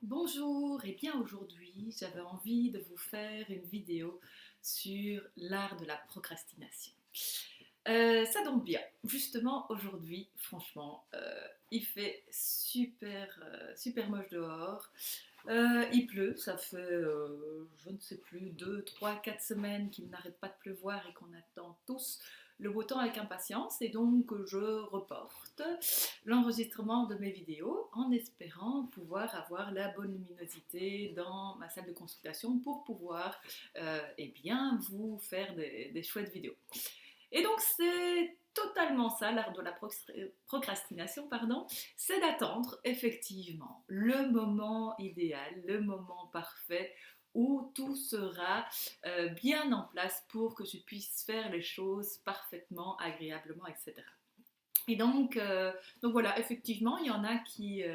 Bonjour, et bien aujourd'hui j'avais envie de vous faire une vidéo sur l'art de la procrastination. Ça tombe bien, justement aujourd'hui, franchement, il fait super moche dehors. Il pleut, ça fait, je ne sais plus, 2, 3, 4 semaines qu'il n'arrête pas de pleuvoir et qu'on attend tous le beau temps avec impatience. Et donc, je reporte l'enregistrement de mes vidéos en espérant pouvoir avoir la bonne luminosité dans ma salle de consultation pour pouvoir eh bien, vous faire des chouettes vidéos. Et donc c'est totalement ça, l'art de la procrastination, pardon, c'est d'attendre effectivement le moment idéal, le moment parfait où tout sera bien en place pour que je puisse faire les choses parfaitement, agréablement, etc. Et donc voilà, effectivement, il y en a qui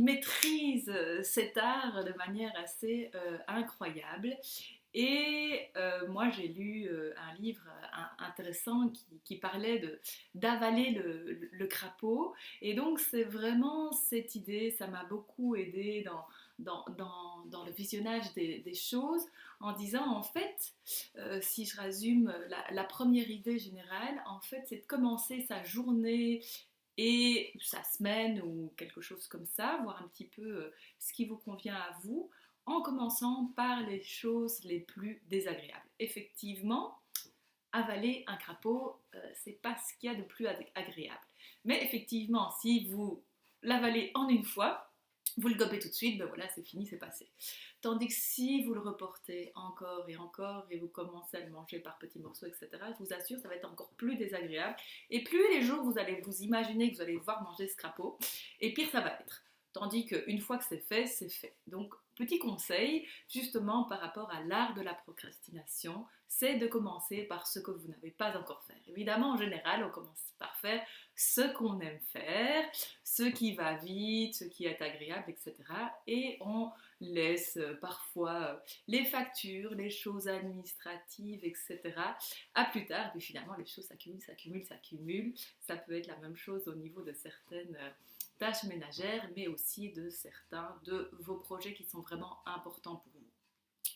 maîtrisent cet art de manière assez incroyable. Et moi, j'ai lu un livre intéressant qui parlait d'avaler le crapaud. Et donc, c'est vraiment cette idée, ça m'a beaucoup aidé dans le visionnage des choses, en disant, en fait, si je résume la première idée générale, en fait, c'est de commencer sa journée et sa semaine ou quelque chose comme ça, voir un petit peu ce qui vous convient à vous, en commençant par les choses les plus désagréables. Effectivement, avaler un crapaud, c'est pas ce qu'il y a de plus agréable. Mais effectivement, si vous l'avalez en une fois, vous le gobez tout de suite, ben voilà, c'est fini, c'est passé. Tandis que si vous le reportez encore et vous commencez à le manger par petits morceaux, etc., je vous assure, ça va être encore plus désagréable. Et plus les jours vous allez vous imaginer que vous allez devoir manger ce crapaud, et pire ça va être. Tandis qu'une fois que c'est fait, c'est fait. Donc, petit conseil, justement par rapport à l'art de la procrastination, c'est de commencer par ce que vous n'avez pas encore fait. Évidemment, en général, on commence par faire ce qu'on aime faire, ce qui va vite, ce qui est agréable, etc. Et on laisse parfois les factures, les choses administratives, etc. à plus tard. Puis finalement, les choses s'accumulent. Ça peut être la même chose au niveau de certaines tâches ménagères, mais aussi de certains de vos projets qui sont vraiment importants pour vous.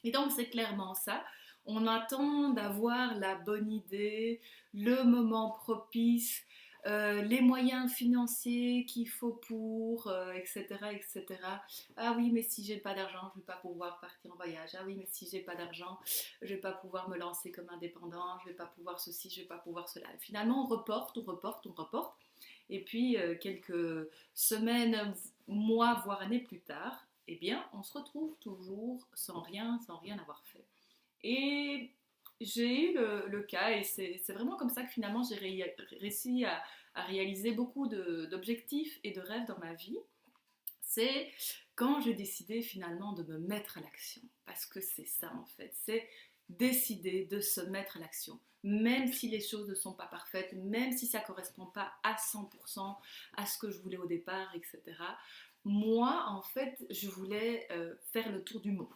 Et donc, c'est clairement ça. On attend d'avoir la bonne idée, le moment propice, les moyens financiers qu'il faut pour, etc., etc. Ah oui, mais si j'ai pas d'argent, je vais pas pouvoir partir en voyage. Ah oui, mais si j'ai pas d'argent, je vais pas pouvoir me lancer comme indépendant. Je vais pas pouvoir ceci, je vais pas pouvoir cela. Et finalement, on reporte. Et puis, quelques semaines, mois, voire années plus tard, eh bien, on se retrouve toujours sans rien avoir fait. Et j'ai eu le cas, et c'est vraiment comme ça que finalement j'ai réussi à réaliser beaucoup d'objectifs et de rêves dans ma vie. C'est quand j'ai décidé finalement de me mettre à l'action. Parce que c'est ça en fait, c'est décider de se mettre à l'action. Même si les choses ne sont pas parfaites, même si ça ne correspond pas à 100% à ce que je voulais au départ, etc. Moi, en fait, je voulais faire le tour du monde,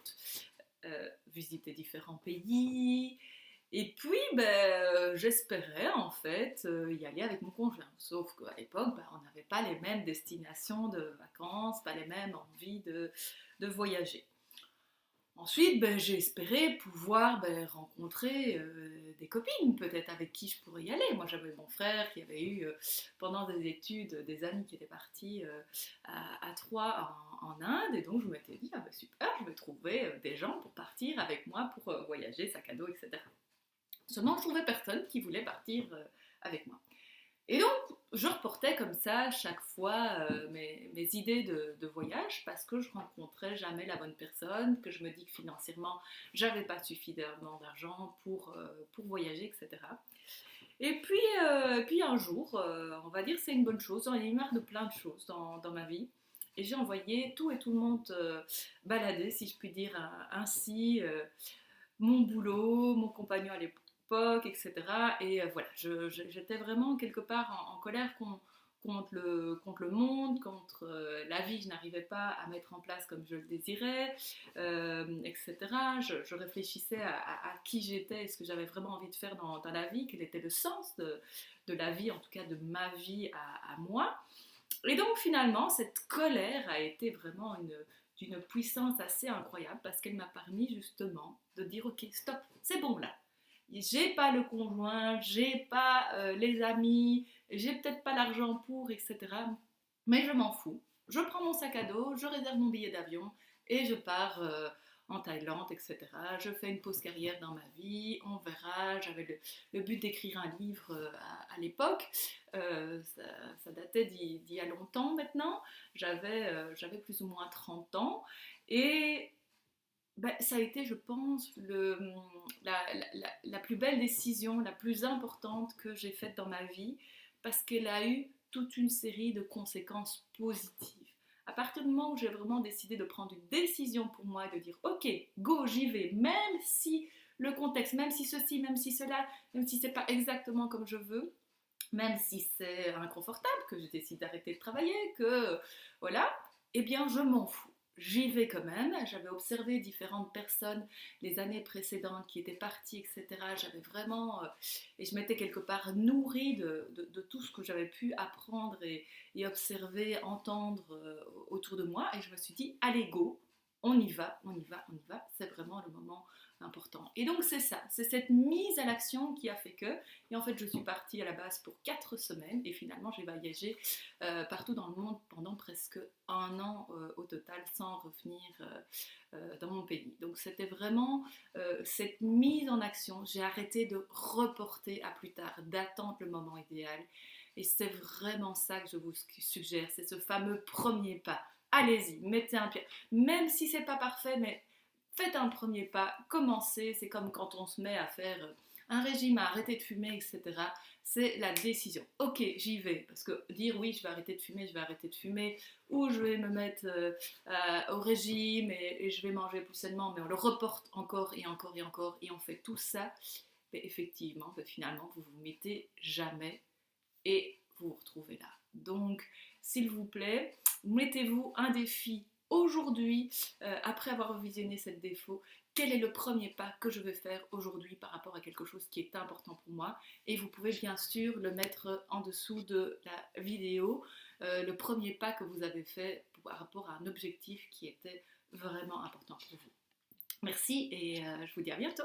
visiter différents pays, et puis, j'espérais en fait y aller avec mon conjoint. Sauf qu'à l'époque, on n'avait pas les mêmes destinations de vacances, pas les mêmes envies de voyager. Ensuite, j'ai espéré pouvoir rencontrer des copines, peut-être avec qui je pourrais y aller. Moi, j'avais mon frère qui avait eu, pendant des études, des amis qui étaient partis à Troyes en Inde. Et donc, je m'étais dit, ah super, je vais trouver des gens pour partir avec moi pour voyager, sac à dos, etc. Seulement, je trouvais personne qui voulait partir avec moi. Et donc, je reportais comme ça chaque fois mes idées de voyage parce que je rencontrais jamais la bonne personne, que je me dis que financièrement, j'avais pas suffisamment d'argent pour voyager, etc. Et puis un jour, on va dire c'est une bonne chose, j'en ai eu marre de plein de choses dans ma vie. Et j'ai envoyé tout et tout le monde balader, si je puis dire ainsi, mon boulot, mon compagnon à l'époque, etc. Et voilà, j'étais vraiment quelque part en colère contre le monde, contre la vie que je n'arrivais pas à mettre en place comme je le désirais, etc. Je réfléchissais à qui j'étais et ce que j'avais vraiment envie de faire dans la vie, quel était le sens de la vie, en tout cas de ma vie à moi. Et donc finalement, cette colère a été vraiment d'une puissance assez incroyable parce qu'elle m'a permis justement de dire ok, stop, c'est bon là. J'ai pas le conjoint, j'ai pas les amis, j'ai peut-être pas l'argent pour, etc. Mais je m'en fous. Je prends mon sac à dos, je réserve mon billet d'avion et je pars en Thaïlande, etc. Je fais une pause carrière dans ma vie, on verra. J'avais le but d'écrire un livre à l'époque. Ça, ça datait d'il y a longtemps maintenant. J'avais plus ou moins 30 ans. Et ben, ça a été, je pense, la plus belle décision, la plus importante que j'ai faite dans ma vie, parce qu'elle a eu toute une série de conséquences positives. À partir du moment où j'ai vraiment décidé de prendre une décision pour moi et de dire ok, go, j'y vais, même si le contexte, même si ceci, même si cela, même si c'est pas exactement comme je veux, même si c'est inconfortable, que je décide d'arrêter de travailler, que voilà, eh bien je m'en fous. J'y vais quand même. J'avais observé différentes personnes les années précédentes qui étaient parties, etc. J'avais vraiment, et je m'étais quelque part nourrie de tout ce que j'avais pu apprendre et observer, entendre autour de moi. Et je me suis dit, allez, go, on y va, on y va, on y va. C'est vraiment le moment important. Et donc c'est ça, c'est cette mise à l'action qui a fait que, et en fait je suis partie à la base pour 4 semaines et finalement j'ai voyagé partout dans le monde pendant presque un an au total sans revenir dans mon pays. Donc c'était vraiment cette mise en action, j'ai arrêté de reporter à plus tard, d'attendre le moment idéal. Et c'est vraiment ça que je vous suggère, c'est ce fameux premier pas. Allez-y, mettez un pied. Même si c'est pas parfait, mais faites un premier pas, commencez. C'est comme quand on se met à faire un régime, à arrêter de fumer, etc. C'est la décision. Ok, j'y vais. Parce que dire oui, je vais arrêter de fumer, je vais arrêter de fumer, ou je vais me mettre au régime et je vais manger plus sainement, mais on le reporte encore et encore et encore, et on fait tout ça. Mais effectivement, finalement, vous vous mettez jamais et vous vous retrouvez là. Donc, s'il vous plaît, mettez-vous un défi aujourd'hui, après avoir visionné cette défaut. Quel est le premier pas que je vais faire aujourd'hui par rapport à quelque chose qui est important pour moi? Et vous pouvez bien sûr le mettre en dessous de la vidéo, le premier pas que vous avez fait par rapport à un objectif qui était vraiment important pour vous. Merci et je vous dis à bientôt.